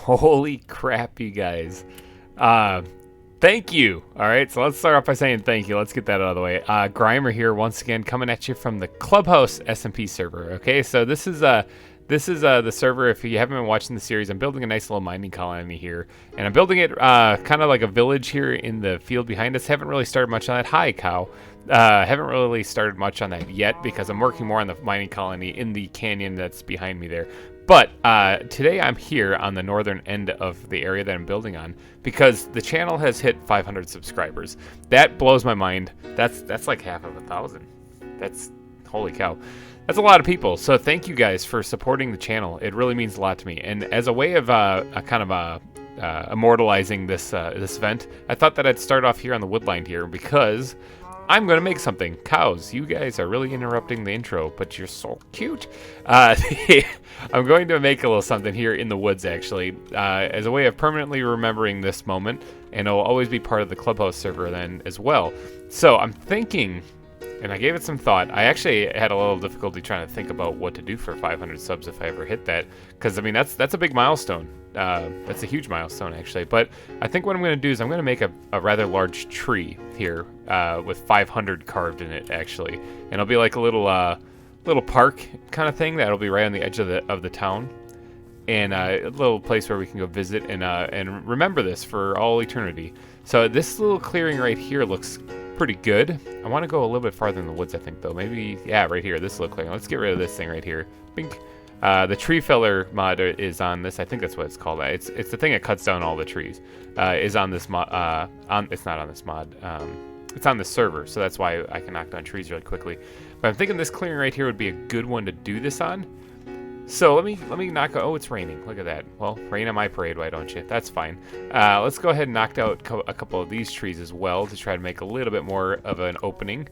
Holy crap, you guys. Uh, Thank you. All right, so let's start off by saying thank you. Let's get that out of the way. GReimer here once again, coming at you from the Clubhouse SMP server. Okay, so this is the server. If you haven't been watching the series, I'm building a nice little mining colony here, and I'm building it kind of like a village here in the field behind us. Haven't really started much on that. Hi, cow. Haven't really started much on that yet because I'm working more on the mining colony in the canyon that's behind me there. But today I'm here on the northern end of the area that I'm building on because the channel has hit 500 subscribers. That blows my mind. That's like half of 1,000. That's holy cow. That's a lot of people. So thank you guys for supporting the channel. It really means a lot to me. And as a way of immortalizing this event, I thought that I'd start off here on the woodline here because I'm going to make something. Cows, you guys are really interrupting the intro, but you're so cute. I'm going to make a little something here in the woods, actually, as a way of permanently remembering this moment, and it'll always be part of the Clubhouse server then as well. So I'm thinking, and I gave it some thought. I actually had a little difficulty trying to think about what to do for 500 subs if I ever hit that, because, I mean, that's a big milestone. That's a huge milestone, actually. But I think what I'm going to do is I'm going to make a rather large tree here with 500 carved in it, actually. And it'll be like a little park kind of thing that'll be right on the edge of the town. And a little place where we can go visit and remember this for all eternity. So this little clearing right here looks pretty good. I want to go a little bit farther in the woods, I think, though. Maybe, yeah, right here. This little clearing. Let's get rid of this thing right here. Bink. The tree feller mod is on this. I think that's what it's called. It's the thing that cuts down all the trees. Is on this mod. It's not on this mod. It's on this server, so that's why I can knock down trees really quickly. But I'm thinking this clearing right here would be a good one to do this on. So let me knock out. Oh, it's raining. Look at that. Well, rain on my parade, why don't you? That's fine. Let's go ahead and knock out a couple of these trees as well to try to make a little bit more of an opening.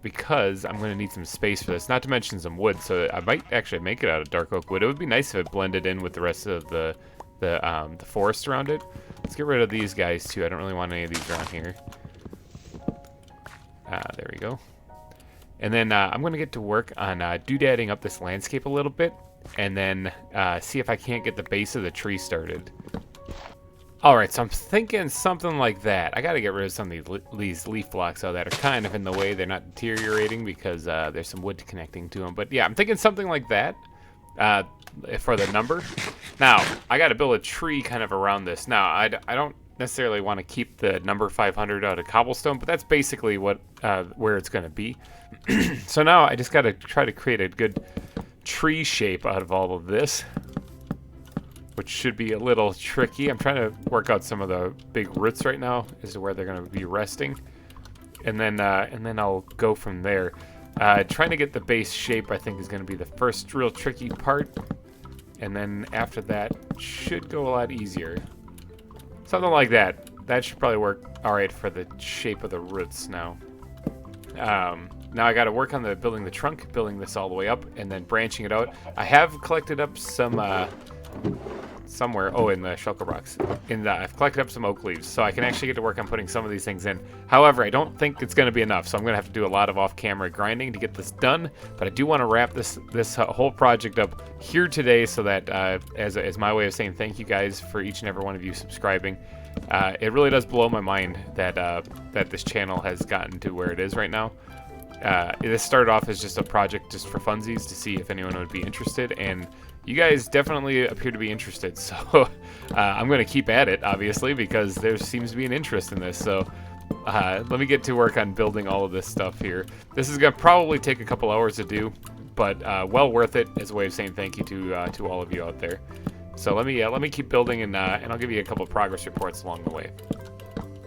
Because I'm going to need some space for this, not to mention some wood, so I might actually make it out of dark oak wood. It would be nice if it blended in with the rest of the forest around it. Let's get rid of these guys too. I don't really want any of these around here. There we go. And then I'm going to get to work on doodadding up this landscape a little bit, and then see if I can't get the base of the tree started. Alright, so I'm thinking something like that. I gotta get rid of some of these leaf blocks that are kind of in the way. They're not deteriorating because there's some wood connecting to them. But yeah, I'm thinking something like that for the number. Now, I gotta build a tree kind of around this. Now, I don't necessarily want to keep the number 500 out of cobblestone, but that's basically what where it's gonna be. So now I just gotta try to create a good tree shape out of all of this, which should be a little tricky. I'm trying to work out some of the big roots right now as to where they're going to be resting, and then I'll go from there. Trying to get the base shape, I think, is going to be the first real tricky part, and then after that should go a lot easier. Something like that. That should probably work all right for the shape of the roots now. Now I got to work on building the trunk, building this all the way up, and then branching it out. I have collected up some somewhere. Oh, in the shulker box. I've collected up some oak leaves, so I can actually get to work on putting some of these things in. However, I don't think it's going to be enough, so I'm going to have to do a lot of off-camera grinding to get this done. But I do want to wrap this whole project up here today, so that as my way of saying thank you guys for each and every one of you subscribing. It really does blow my mind that that this channel has gotten to where it is right now. This started off as just a project just for funsies to see if anyone would be interested, and you guys definitely appear to be interested, so I'm going to keep at it, obviously, because there seems to be an interest in this. So let me get to work on building all of this stuff here. This is going to probably take a couple hours to do, but well worth it as a way of saying thank you to all of you out there. So let me keep building, and I'll give you a couple of progress reports along the way.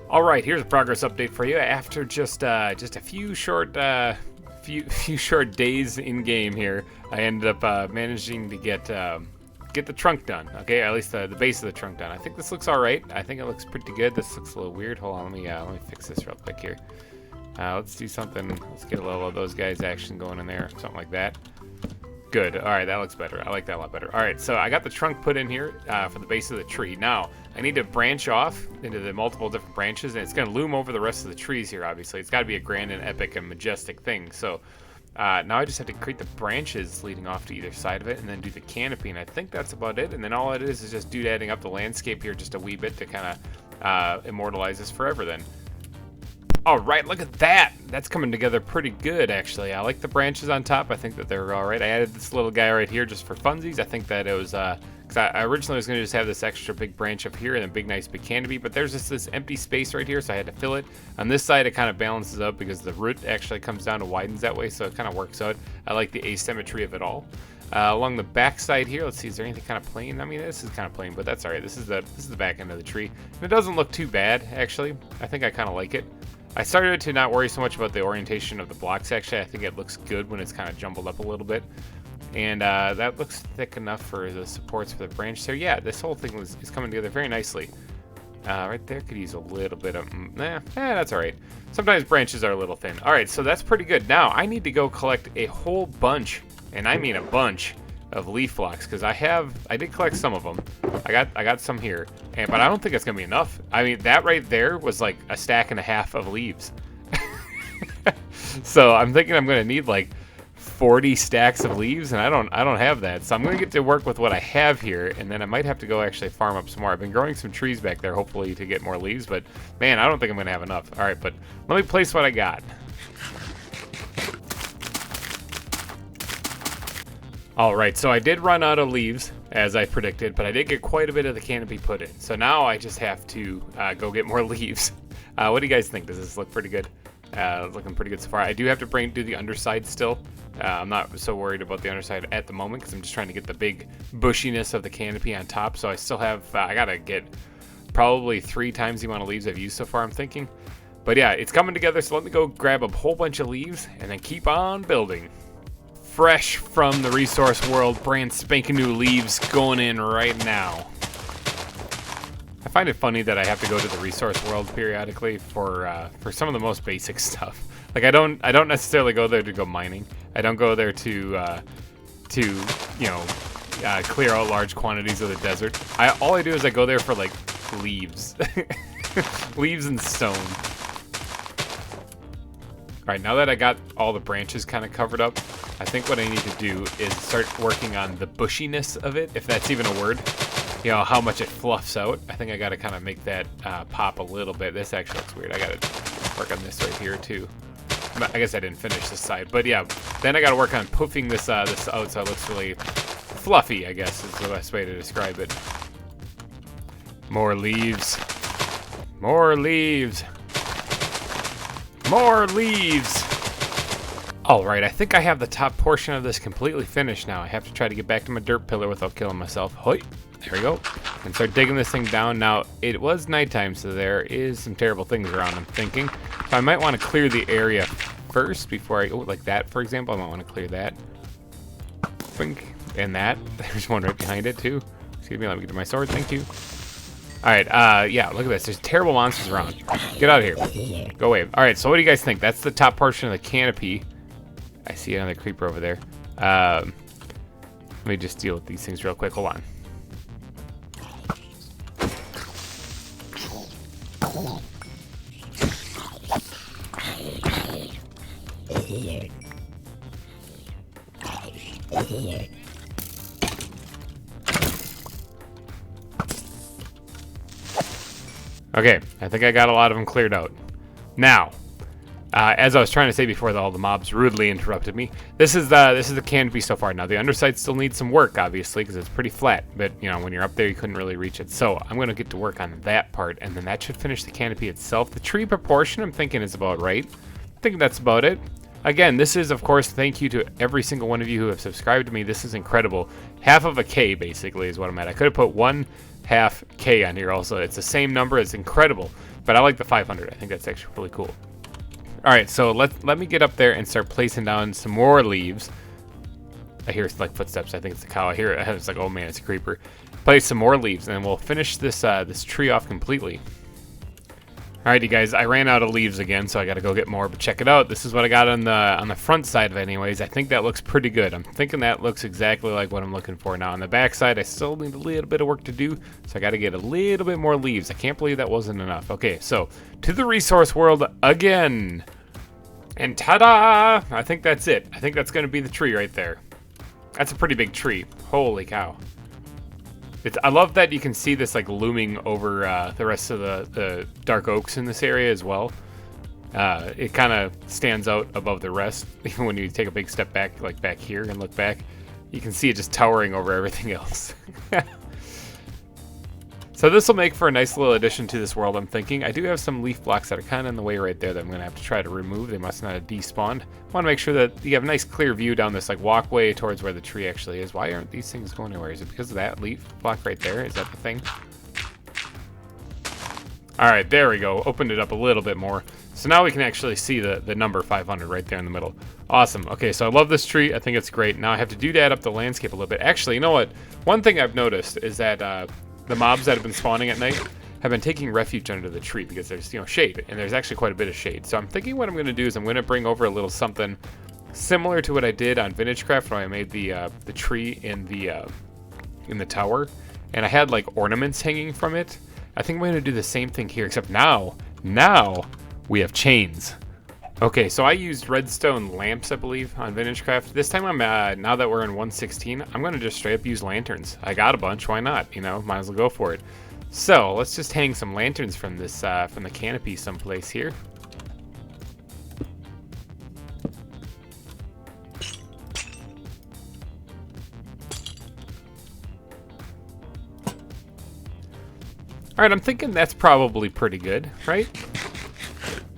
All right, here's a progress update for you after just a few short days in game here. I ended up managing to get the trunk done. Okay, at least the base of the trunk done. I think this looks all right. I think it looks pretty good. This looks a little weird. Hold on, let me fix this real quick here. Let's do something. Let's get a little of those guys action going in there, something like that. Good. All right, that looks better. I like that a lot better. All right, so I got the trunk put in here for the base of the tree. Now, I need to branch off into the multiple different branches, and it's going to loom over the rest of the trees here, obviously. It's got to be a grand and epic and majestic thing. So Now I just have to create the branches leading off to either side of it and then do the canopy, and I think that's about it. And then all it is just adding up the landscape here just a wee bit to kind of immortalize this forever then. All right, look at that. That's coming together pretty good, actually. I like the branches on top. I think that they're all right. I added this little guy right here just for funsies. I think that it was, because I originally was going to just have this extra big branch up here and a big, nice big canopy, but there's just this empty space right here, so I had to fill it. On this side, it kind of balances out because the root actually comes down and widens that way, so it kind of works out. I like the asymmetry of it all. Along the back side here, let's see, is there anything kind of plain? I mean, this is kind of plain, but that's all right. This is the back end of the tree. And it doesn't look too bad, actually. I think I kind of like it. I started to not worry so much about the orientation of the blocks, actually. I think it looks good when it's kind of jumbled up a little bit. And that looks thick enough for the supports for the branch there. Yeah, this whole thing is coming together very nicely. Right there could use a little bit of... that's all right. Sometimes branches are a little thin. All right, so that's pretty good. Now, I need to go collect a whole bunch, and I mean a bunch, of leaf blocks, because I did collect some of them. I got some here, but I don't think it's gonna be enough. I mean, that right there was like a stack and a half of leaves. So I'm thinking I'm gonna need like 40 stacks of leaves, and I don't have that. So I'm gonna get to work with what I have here, and then I might have to go actually farm up some more. I've been growing some trees back there, hopefully to get more leaves, but man, I don't think I'm gonna have enough. All right, but let me place what I got. All right, so I did run out of leaves, as I predicted, but I did get quite a bit of the canopy put in. So now I just have to go get more leaves. What do you guys think? Does this look pretty good? Looking pretty good so far. I do have to do the underside still. I'm not so worried about the underside at the moment because I'm just trying to get the big bushiness of the canopy on top. So I still have, I gotta get probably 3 times the amount of leaves I've used so far, I'm thinking. But yeah, it's coming together, so let me go grab a whole bunch of leaves and then keep on building. Fresh from the resource world, brand spanking new leaves going in right now. I find it funny that I have to go to the resource world periodically for some of the most basic stuff. Like I don't necessarily go there to go mining. I don't go there to clear out large quantities of the desert. All I do is I go there for like leaves, leaves and stone. All right, now that I got all the branches kind of covered up, I think what I need to do is start working on the bushiness of it, if that's even a word. You know, how much it fluffs out. I think I got to kind of make that pop a little bit. This actually looks weird. I got to work on this right here too. I guess I didn't finish this side, but yeah. Then I got to work on poofing this out so it looks really fluffy, I guess is the best way to describe it. More leaves. More leaves. More leaves. All right, I think I have the top portion of this completely finished now. I have to try to get back to my dirt pillar without killing myself. Hoi. There we go. And start digging this thing down. Now, it was nighttime, so there is some terrible things around, I'm thinking. So I might want to clear the area first before I... Oh, like that, for example. I might want to clear that. Think. And that. There's one right behind it, too. Excuse me, let me get to my sword. Thank you. All right, yeah, look at this. There's terrible monsters around. Get out of here. Go away. All right, so what do you guys think? That's the top portion of the canopy. I see another creeper over there. Let me just deal with these things real quick. Hold on. Okay, I think I got a lot of them cleared out. Now, as I was trying to say before, all the mobs rudely interrupted me. This is the canopy so far. Now the underside still needs some work, obviously, because it's pretty flat. But you know, when you're up there, you couldn't really reach it. So I'm gonna get to work on that part, and then that should finish the canopy itself. The tree proportion, I'm thinking, is about right. I think that's about it. Again, this is, of course, thank you to every single one of you who have subscribed to me. This is incredible. Half of a K, basically, is what I'm at. I could have put 1/2 K on here also. It's the same number. It's incredible. But I like the 500. I think that's actually really cool. All right, so let me get up there and start placing down some more leaves. I hear like footsteps. I think it's a cow. I hear it. It's like, oh man, it's a creeper. Place some more leaves, and then we'll finish this this tree off completely. All right, you guys. I ran out of leaves again, so I got to go get more. But check it out. This is what I got on the front side of it, anyways. I think that looks pretty good. I'm thinking that looks exactly like what I'm looking for. Now on the back side, I still need a little bit of work to do, so I got to get a little bit more leaves. I can't believe that wasn't enough. Okay, so to the resource world again. And ta-da! I think that's it. I think that's going to be the tree right there. That's a pretty big tree. Holy cow. I love that you can see this like looming over the rest of the dark oaks in this area as well. It kind of stands out above the rest. Even when you take a big step back, like back here and look back, you can see it just towering over everything else. So this will make for a nice little addition to this world, I'm thinking. I do have some leaf blocks that are kind of in the way right there that I'm going to have to try to remove. They must not have despawned. I want to make sure that you have a nice clear view down this like walkway towards where the tree actually is. Why aren't these things going anywhere? Is it because of that leaf block right there? Is that the thing? All right, there we go. Opened it up a little bit more. So now we can actually see the number 500 right there in the middle. Awesome. Okay, so I love this tree. I think it's great. Now I have to doodad up the landscape a little bit. Actually, you know what? One thing I've noticed is that the mobs that have been spawning at night have been taking refuge under the tree because there's, you know, shade, and there's actually quite a bit of shade. So I'm thinking what I'm going to do is I'm going to bring over a little something similar to what I did on Vintagecraft when I made the tree in the tower, and I had like ornaments hanging from it. I think I'm going to do the same thing here, except now we have chains. Okay, so I used redstone lamps, I believe, on Vintagecraft. This time I'm, now that we're in 1.16, I'm going to just straight up use lanterns. I got a bunch, why not? You know, might as well go for it. So, let's just hang some lanterns from this, from the canopy someplace here. Alright, I'm thinking that's probably pretty good, right?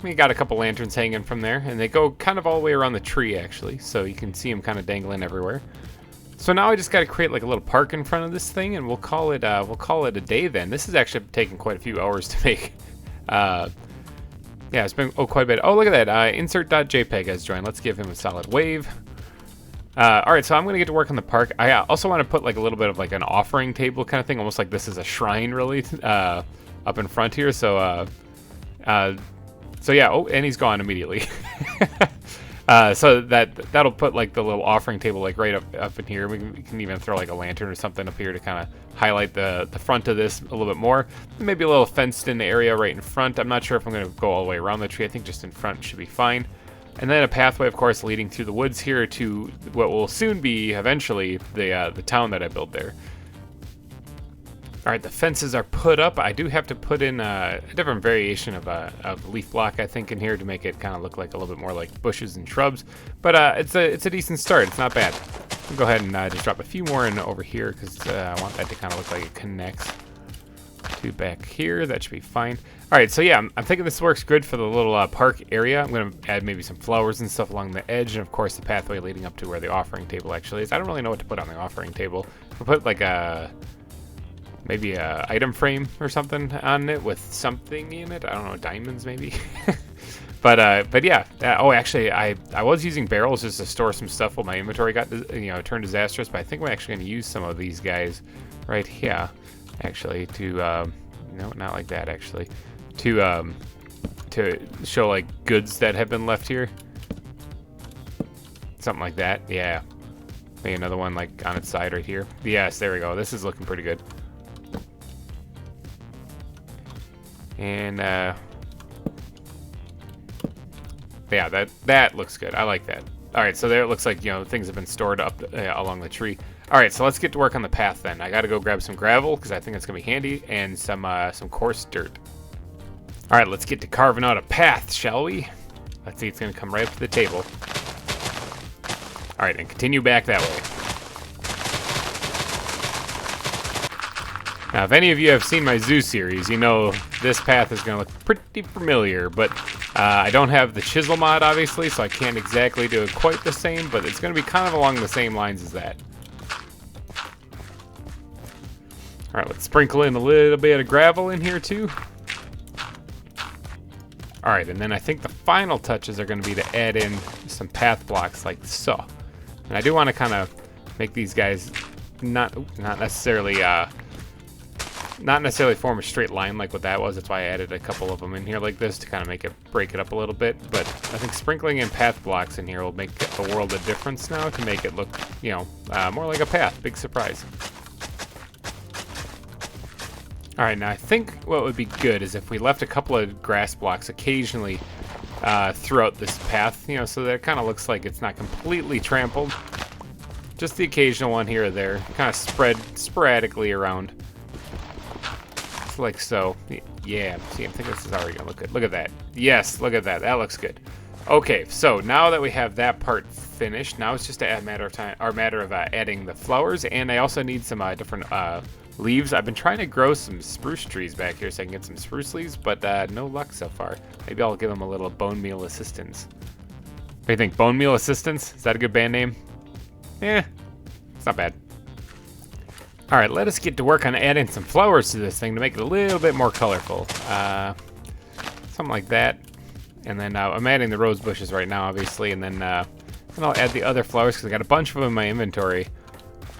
We got a couple lanterns hanging from there, and they go kind of all the way around the tree, actually, so you can see them kind of dangling everywhere. So now I just got to create like a little park in front of this thing, and we'll call it a day then. This has actually taken quite a few hours to make. Yeah, it's been quite a bit. Oh, look at that! Insert.jpg has joined. Let's give him a solid wave. All right, so I'm gonna get to work on the park. I also want to put like a little bit of like an offering table kind of thing, almost like this is a shrine, really, up in front here. So yeah, oh, and he's gone immediately. So that'll put like the little offering table like right up in here. We can even throw like a lantern or something up here to kind of highlight the front of this a little bit more. Maybe a little fenced in area right in front. I'm not sure if I'm going to go all the way around the tree. I think just in front should be fine. And then a pathway, of course, leading through the woods here to what will soon be eventually the town that I built there. All right, the fences are put up. I do have to put in a different variation of leaf block, I think, in here to make it kind of look like a little bit more like bushes and shrubs. But it's a decent start. It's not bad. I'll go ahead and just drop a few more in over here because I want that to kind of look like it connects to back here. That should be fine. All right, so yeah, I'm thinking this works good for the little park area. I'm going to add maybe some flowers and stuff along the edge, and of course the pathway leading up to where the offering table actually is. I don't really know what to put on the offering table. I'll put like maybe a item frame or something on it with something in it. I don't know, diamonds maybe. but yeah. Oh, actually, I was using barrels just to store some stuff while my inventory got turned disastrous. But I think we're actually going to use some of these guys right here, actually, to no, not like that actually, to show like goods that have been left here. Something like that. Yeah. Maybe another one like on its side right here. Yes, there we go. This is looking pretty good. And yeah, that looks good. I like that. All right, so there it looks like, things have been stored up along the tree. All right, so let's get to work on the path then. I got to go grab some gravel because I think it's gonna be handy, and some coarse dirt. All right, let's get to carving out a path, shall we? Let's see, it's gonna come right up to the table. All right, and continue back that way. Now, if any of you have seen my zoo series, you know this path is going to look pretty familiar, but I don't have the chisel mod, obviously, so I can't exactly do it quite the same, but it's going to be kind of along the same lines as that. All right, let's sprinkle in a little bit of gravel in here, too. All right, and then I think the final touches are going to be to add in some path blocks like so. And I do want to kind of make these guys not necessarily form a straight line like what that was. That's why I added a couple of them in here like this to kind of break it up a little bit. But I think sprinkling in path blocks in here will make a world of difference now to make it look, more like a path. Big surprise. All right, now I think what would be good is if we left a couple of grass blocks occasionally throughout this path, you know, so that it kind of looks like it's not completely trampled. Just the occasional one here or there, kind of spread sporadically around. It's like so. Yeah, see, I think this is already gonna look good. Look at that. Yes, look at that. That looks good. Okay, so now that we have that part finished, now it's just a matter of time, or matter of adding the flowers, and I also need some different leaves. I've been trying to grow some spruce trees back here so I can get some spruce leaves, but no luck so far. Maybe I'll give them a little bone meal assistance. What do you think? Bone meal assistance? Is that a good band name? Eh, it's not bad. All right, let us get to work on adding some flowers to this thing to make it a little bit more colorful. Something like that. And then I'm adding the rose bushes right now, obviously, and then I'll add the other flowers because I got a bunch of them in my inventory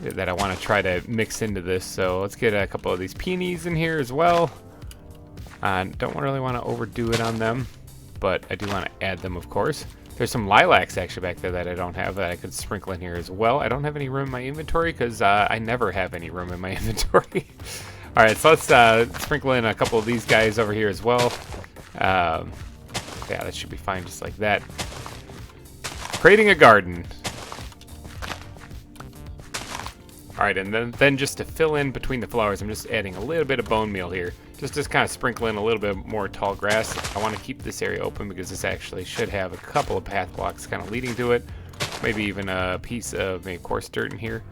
that I want to try to mix into this. So let's get a couple of these peonies in here as well. Don't really want to overdo it on them, but I do want to add them, of course. There's some lilacs actually back there that I don't have that I could sprinkle in here as well. I don't have any room in my inventory because I never have any room in my inventory. All right, so let's sprinkle in a couple of these guys over here as well. Yeah, that should be fine just like that. Creating a garden. All right, and then just to fill in between the flowers, I'm just adding a little bit of bone meal here. Just to kind of sprinkle in a little bit more tall grass. I want to keep this area open because this actually should have a couple of path blocks kind of leading to it. Maybe even a piece of maybe coarse dirt in here.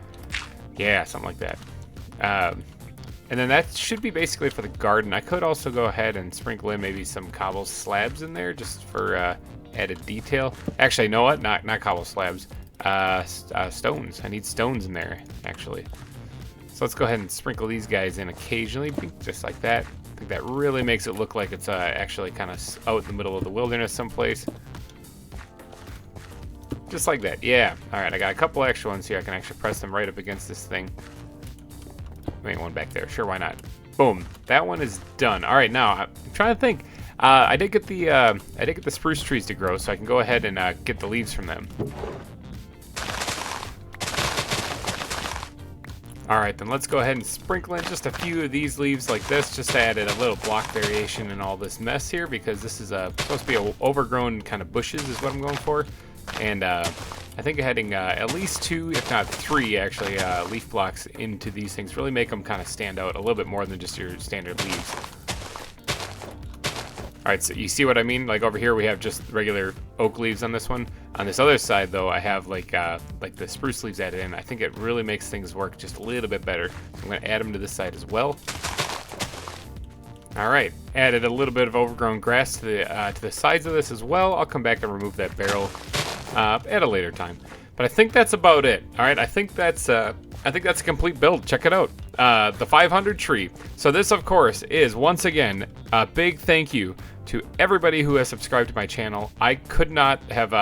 Yeah, something like that. And then that should be basically for the garden. I could also go ahead and sprinkle in maybe some cobble slabs in there just for added detail. Actually, you know what? Not cobble slabs. Stones. I need stones in there, actually. So let's go ahead and sprinkle these guys in occasionally, just like that. I think that really makes it look like it's actually kind of out in the middle of the wilderness someplace. Just like that, yeah. All right, I got a couple extra ones here. I can actually press them right up against this thing. Maybe one back there. Sure, why not? Boom. That one is done. All right, now I'm trying to think. I did get the spruce trees to grow, so I can go ahead and get the leaves from them. All right, then let's go ahead and sprinkle in just a few of these leaves like this, just to add a little block variation in all this mess here, because this is supposed to be a overgrown kind of bushes is what I'm going for. And I think adding at least 2, if not 3, actually, leaf blocks into these things really make them kind of stand out a little bit more than just your standard leaves. All right, so you see what I mean? Like over here we have just regular oak leaves on this one. On this other side though, I have like the spruce leaves added in. I think it really makes things work just a little bit better. So I'm gonna add them to this side as well. All right, added a little bit of overgrown grass to the sides of this as well. I'll come back and remove that barrel at a later time. But I think that's about it. All right, I think that's a complete build. Check it out. The 500 tree. So this, of course, is once again a big thank you to everybody who has subscribed to my channel. I could not have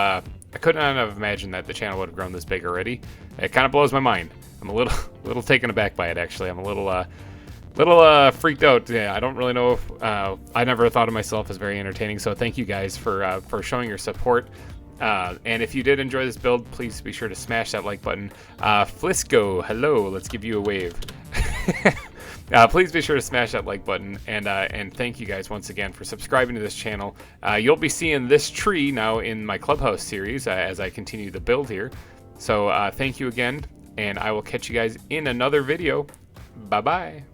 imagined that the channel would have grown this big already. It kind of blows my mind. I'm a little taken aback by it, actually. I'm a little freaked out. Yeah, I don't really know if I never thought of myself as very entertaining. So thank you guys for showing your support. And if you did enjoy this build, please be sure to smash that like button. Flisco, hello, let's give you a wave. Please be sure to smash that like button, and thank you guys once again for subscribing to this channel. You'll be seeing this tree now in my Clubhouse series as I continue the build here. So thank you again, and I will catch you guys in another video. Bye-bye.